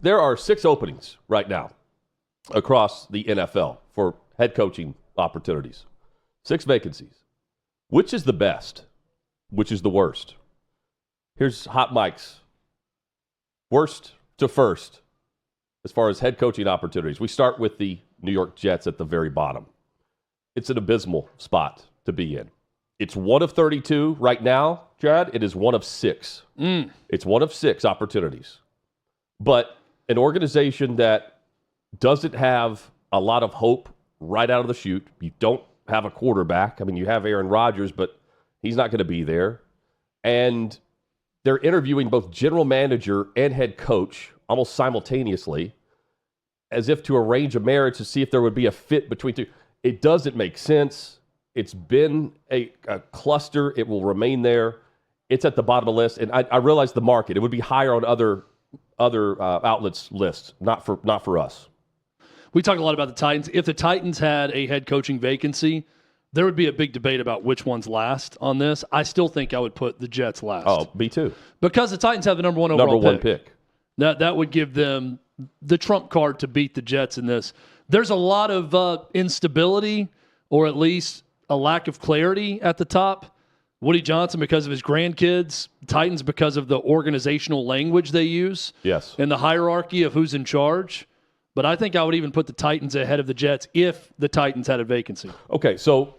there are 6 openings right now across the NFL for head coaching opportunities. 6 vacancies. Which is the best? Which is the worst? Here's hot mics. Worst to first as far as head coaching opportunities. We start with the New York Jets at the very bottom. It's an abysmal spot to be in. It's one of 32 right now, Chad. It is one of 6. It's one of 6 opportunities. But an organization that doesn't have a lot of hope right out of the chute. You don't have a quarterback. I mean, you have Aaron Rodgers, but he's not going to be there. And they're interviewing both general manager and head coach almost simultaneously as if to arrange a marriage to see if there would be a fit between two. It doesn't make sense. It's been a cluster. It will remain there. It's at the bottom of the list. And I realize the market. It would be higher on other outlets' lists, not for us. We talk a lot about the Titans. If the Titans had a head coaching vacancy, there would be a big debate about which one's last on this. I still think I would put the Jets last. Oh, me too. Because the Titans have the number 1 overall pick. That would give them the trump card to beat the Jets in this. There's a lot of instability, or at least a lack of clarity at the top. Woody Johnson because of his grandkids. Titans because of the organizational language they use. Yes. And the hierarchy of who's in charge. But I think I would even put the Titans ahead of the Jets if the Titans had a vacancy. Okay, so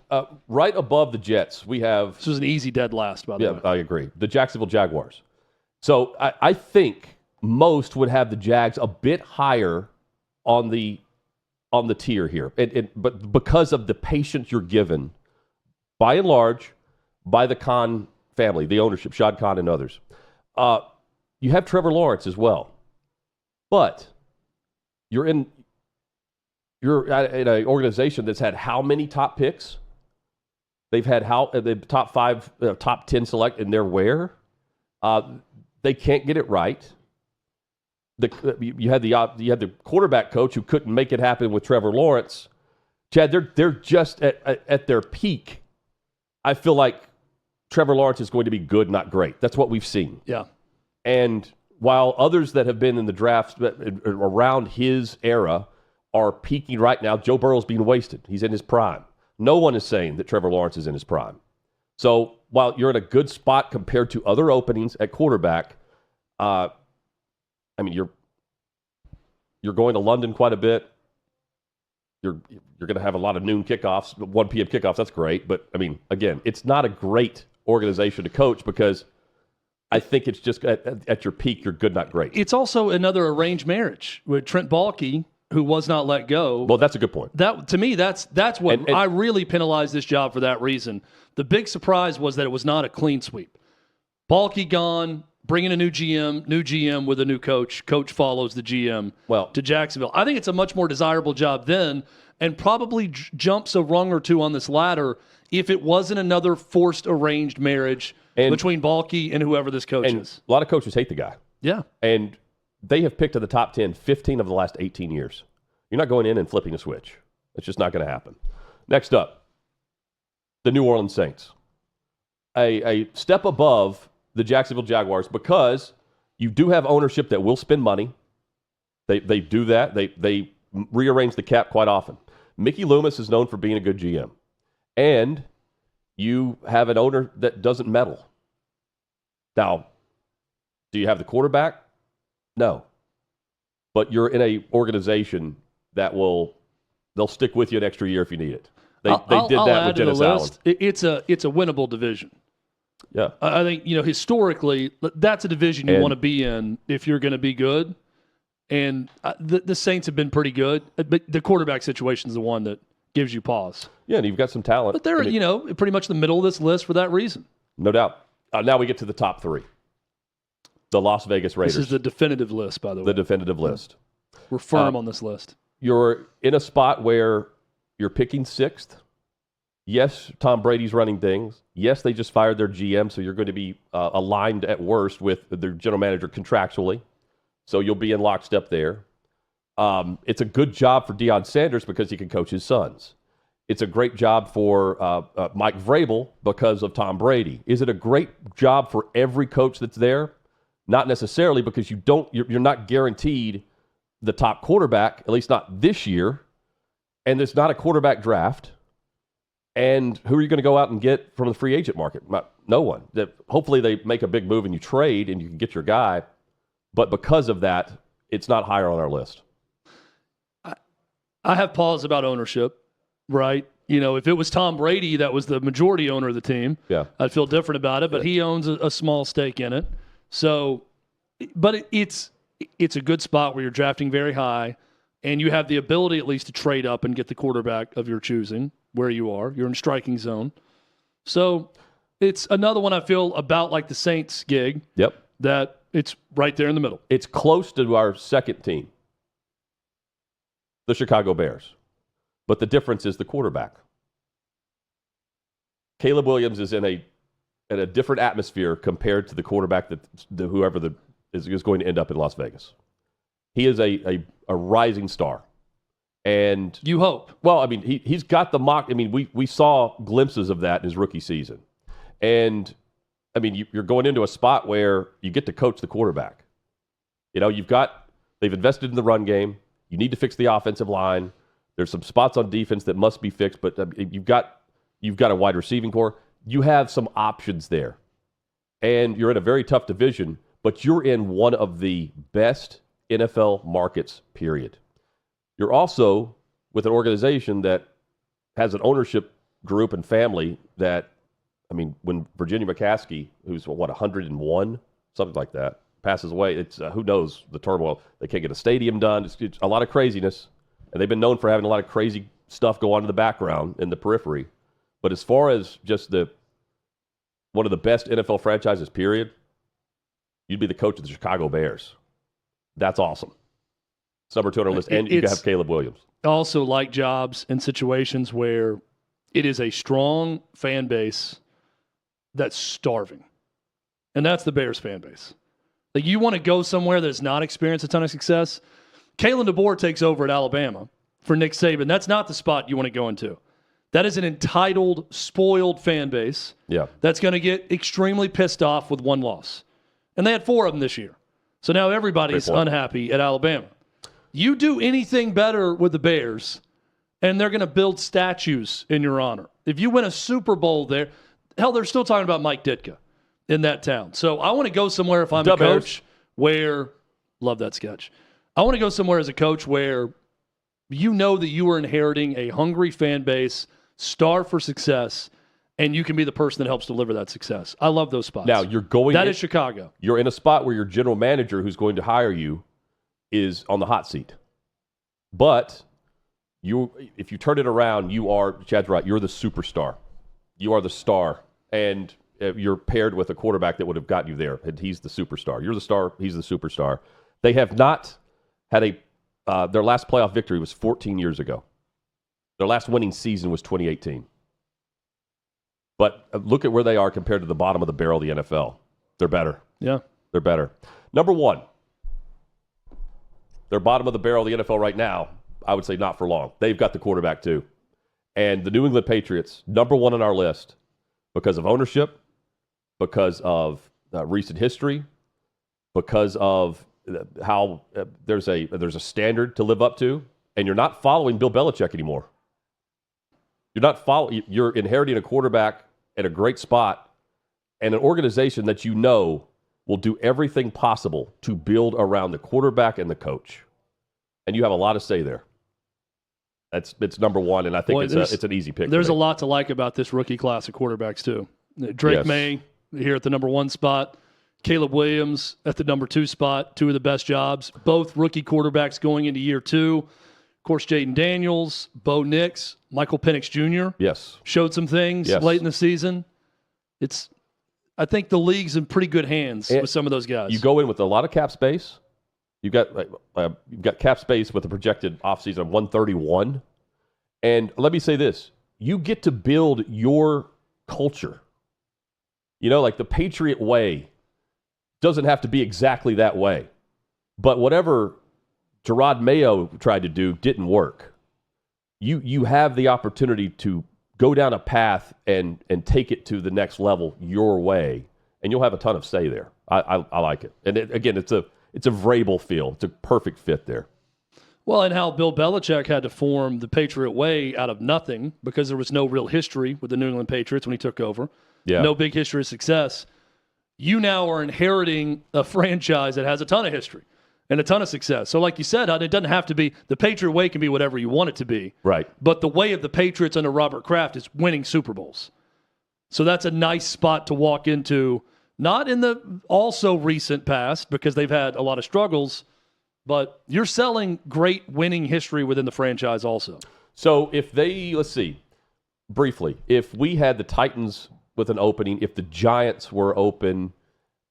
right above the Jets, we have... This was an easy dead last, by the way. Yeah, I agree. The Jacksonville Jaguars. So I think most would have the Jags a bit higher on the tier here. But because of the patience you're given, by and large, by the Khan family, the ownership, Shad Khan and others, you have Trevor Lawrence as well. But... You're in an organization that's had how many top picks? They've had the top 5, top 10 select, and they're where? They can't get it right. You had the quarterback coach who couldn't make it happen with Trevor Lawrence. Chad, they're just at their peak. I feel like Trevor Lawrence is going to be good, not great. That's what we've seen. Yeah. And while others that have been in the draft around his era are peaking right now, Joe Burrow's being wasted. He's in his prime. No one is saying that Trevor Lawrence is in his prime. So while you're in a good spot compared to other openings at quarterback, I mean, you're going to London quite a bit. You're going to have a lot of noon kickoffs, 1 p.m. kickoffs. That's great. But, I mean, again, it's not a great organization to coach because I think it's just at your peak, you're good, not great. It's also another arranged marriage with Trent Baalke, who was not let go. Well, that's a good point. That to me, that's what I really penalized this job for that reason. The big surprise was that it was not a clean sweep. Baalke gone, bringing a new GM with a new coach. Coach follows the GM to Jacksonville. I think it's a much more desirable job then, and probably jumps a rung or two on this ladder if it wasn't another forced arranged marriage between Baalke and whoever this coach is. A lot of coaches hate the guy. Yeah. And they have picked in the top 10 15 of the last 18 years. You're not going in and flipping a switch. It's just not going to happen. Next up, the New Orleans Saints. A step above the Jacksonville Jaguars because you do have ownership that will spend money. They do that. They rearrange the cap quite often. Mickey Loomis is known for being a good GM. And you have an owner that doesn't meddle. Now, do you have the quarterback? No. But you're in a organization that they'll stick with you an extra year if you need it. They did that with Dennis Allen. It's a winnable division. Yeah. I think, historically, that's a division you want to be in if you're going to be good. And the Saints have been pretty good, but the quarterback situation is the one that gives you pause. Yeah, and you've got some talent. But they're, pretty much the middle of this list for that reason. No doubt. Now we get to the top 3. The Las Vegas Raiders. This is the definitive list, by the way. The definitive list. We're firm on this list. You're in a spot where you're picking 6th. Yes, Tom Brady's running things. Yes, they just fired their GM, so you're going to be aligned at worst with their general manager contractually. So you'll be in lockstep there. It's a good job for Deion Sanders because he can coach his sons. It's a great job for Mike Vrabel because of Tom Brady. Is it a great job for every coach that's there? Not necessarily, because you're not guaranteed the top quarterback, at least not this year, and there's not a quarterback draft. And who are you going to go out and get from the free agent market? No one. Hopefully they make a big move and you trade and you can get your guy. But because of that, it's not higher on our list. I have pause about ownership, right? If it was Tom Brady that was the majority owner of the team, I'd feel different about it. But he owns a small stake in it. So, but it's a good spot where you're drafting very high and you have the ability at least to trade up and get the quarterback of your choosing where you are. You're in striking zone. So it's another one I feel about like the Saints gig. Yep. That it's right there in the middle. It's close to our second team, the Chicago Bears. But the difference is the quarterback. Caleb Williams is in a different atmosphere compared to the quarterback that whoever is going to end up in Las Vegas. He is a rising star. And you hope. Well, I mean, he's got the mock. I mean, we saw glimpses of that in his rookie season. And, I mean, you're going into a spot where you get to coach the quarterback. They've invested in the run game. You need to fix the offensive line. There's some spots on defense that must be fixed, but you've got a wide receiving core. You have some options there. And you're in a very tough division, but you're in one of the best NFL markets, period. You're also with an organization that has an ownership group and family that, I mean, when Virginia McCaskey, who's 101, something like that, passes away, it's who knows the turmoil. They can't get a stadium done. It's a lot of craziness, and they've been known for having a lot of crazy stuff go on in the background, in the periphery. But as far as just one of the best NFL franchises, period, you'd be the coach of the Chicago Bears. That's awesome. It's number 2 on our list, and you can have Caleb Williams. Also like jobs in situations where it is a strong fan base that's starving. And that's the Bears fan base. Like, you want to go somewhere that's not experienced a ton of success. Kalen DeBoer takes over at Alabama for Nick Saban. That's not the spot you want to go into. That is an entitled, spoiled fan base that's going to get extremely pissed off with one loss. And they had 4 of them this year. So now everybody's unhappy at Alabama. You do anything better with the Bears, and they're going to build statues in your honor. If you win a Super Bowl there, hell, they're still talking about Mike Ditka in that town. So I want to go somewhere if I'm a coach where, love that sketch. I want to go somewhere as a coach where you know that you are inheriting a hungry fan base, starved for success, and you can be the person that helps deliver that success. I love those spots. Now, that is Chicago. You're in a spot where your general manager who's going to hire you is on the hot seat. But if you turn it around, Chad's right, you're the superstar. You are the star. And you're paired with a quarterback that would have gotten you there, and he's the superstar. You're the star, he's the superstar. They have not had their last playoff victory was 14 years ago. Their last winning season was 2018. But look at where they are compared to the bottom of the barrel of the NFL. They're better. Yeah. They're better. Number 1. They're bottom of the barrel of the NFL right now. I would say not for long. They've got the quarterback too. And the New England Patriots, number 1 on our list because of ownership, because of recent history, because of how there's a standard to live up to, and you're not following Bill Belichick anymore. You're inheriting a quarterback at a great spot and an organization that you know will do everything possible to build around the quarterback and the coach. And you have a lot to say there. It's number 1, and I think it's an easy pick. There's a lot to like about this rookie class of quarterbacks, too. Drake May here at the number 1 spot. Caleb Williams at the number 2 spot. 2 of the best jobs. Both rookie quarterbacks going into year 2. Of course, Jaden Daniels, Bo Nix, Michael Penix Jr. Yes. Showed some things late in the season. I think the league's in pretty good hands with some of those guys. You go in with a lot of cap space. You've got cap space with a projected offseason of 131. And let me say this. You get to build your culture. Like the Patriot way doesn't have to be exactly that way. But whatever Gerard Mayo tried to do didn't work. You have the opportunity to go down a path and take it to the next level your way, and you'll have a ton of say there. I like it. And again, it's a Vrabel feel. It's a perfect fit there. Well, and how Bill Belichick had to form the Patriot way out of nothing because there was no real history with the New England Patriots when he took over. Yeah. No big history of success. You now are inheriting a franchise that has a ton of history and a ton of success. So like you said, it doesn't have to be – the Patriot way can be whatever you want it to be. Right. But the way of the Patriots under Robert Kraft is winning Super Bowls. So that's a nice spot to walk into, not in the also recent past because they've had a lot of struggles, but you're selling great winning history within the franchise also. So if they – let's see, briefly, if we had the Titans – with an opening, if the Giants were open,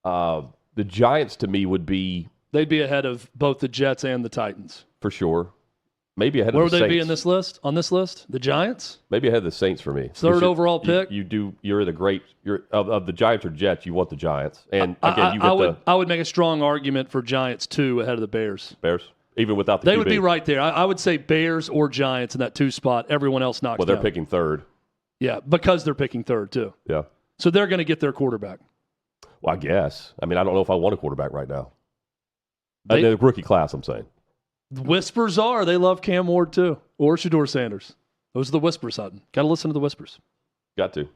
the Giants to me would be... They'd be ahead of both the Jets and the Titans. For sure. Maybe ahead Where of the Saints. would they be in this list? On this list? The Giants? Maybe ahead of the Saints for me. Third overall pick? You're the great... of the Giants or Jets, you want the Giants. And again, I would make a strong argument for Giants 2 ahead of the Bears. Bears? Even without the They QB. would be right there. I would say Bears or Giants in that 2 spot. Everyone else knocks Well, they're down. picking third. Yeah, because they're picking third, too. Yeah. So they're going to get their quarterback. Well, I guess. I mean, I don't know if I want a quarterback right now. The rookie class, I'm saying. The whispers are they love Cam Ward, too, or Shedeur Sanders. Those are the whispers, Hutton. Got to listen to the whispers. Got to.